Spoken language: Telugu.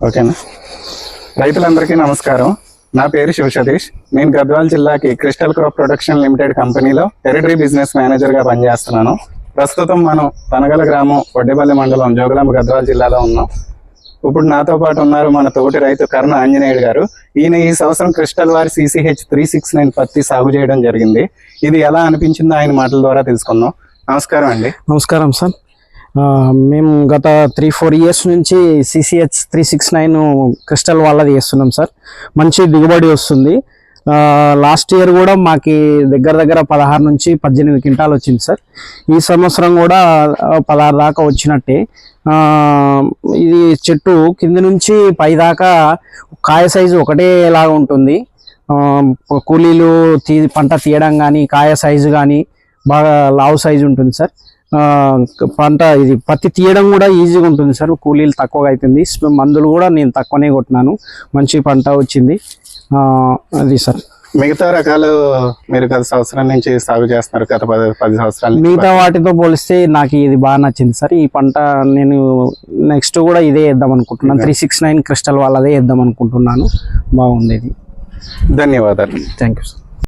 ఓకేనా. రైతులందరికీ నమస్కారం. నా పేరు శివ సతీష్. నేను గద్వాల్ జిల్లాకి క్రిస్టల్ క్రాప్ ప్రొడక్షన్ లిమిటెడ్ కంపెనీలో టెరిటరీ బిజినెస్ మేనేజర్గా పనిచేస్తున్నాను. ప్రస్తుతం మనం తనగల గ్రామం, వడ్డేపల్లి మండలం, జోగులాంబ, గద్వాల్ జిల్లాలో ఉన్నాం. ఇప్పుడు నాతో పాటు ఉన్నారు మన తోటి రైతు కర్ణ ఆంజనేయుడు గారు. ఈయన ఈ సంవత్సరం క్రిస్టల్ వారి CCH 369 పత్తి సాగు చేయడం జరిగింది. ఇది ఎలా అనిపించిందో ఆయన మాటల ద్వారా తెలుసుకుందాం. నమస్కారం అండి. నమస్కారం సార్. మేము గత 3-4 ఇయర్స్ నుంచి CCH 369 క్రిస్టల్ వాళ్ళది చేస్తున్నాం సార్. మంచి దిగుబడి వస్తుంది. లాస్ట్ ఇయర్ కూడా మాకు దగ్గర 16 నుంచి 18 క్వింటాలు వచ్చింది సార్. ఈ సంవత్సరం కూడా 16 దాకా వచ్చినట్టే. ఇది చెట్టు కింద నుంచి పై దాకా కాయ సైజు ఒకటేలాగా ఉంటుంది. కూలీలు పంట తీయడం కానీ, కాయ సైజు కానీ బాగా లావు సైజు ఉంటుంది సార్. పంట ఇది పత్తి తీయడం కూడా ఈజీగా ఉంటుంది సార్. కూలీలు తక్కువగా అవుతుంది. మందులు కూడా నేను తక్కువనే కొట్టినాను. మంచి పంట వచ్చింది. అది సార్. మిగతా రకాలు మీరు గత సంవత్సరం నుంచి సాగు చేస్తున్నారు, గత 10 సంవత్సరాలు. మిగతా వాటితో పోలిస్తే నాకు ఇది బాగా నచ్చింది సార్. ఈ పంట నేను నెక్స్ట్ కూడా ఇదే వేద్దాం అనుకుంటున్నాను. 369 క్రిస్టల్ వాళ్ళదే వేద్దాం అనుకుంటున్నాను. బాగుంది ఇది. ధన్యవాదాలు. Thank you sir.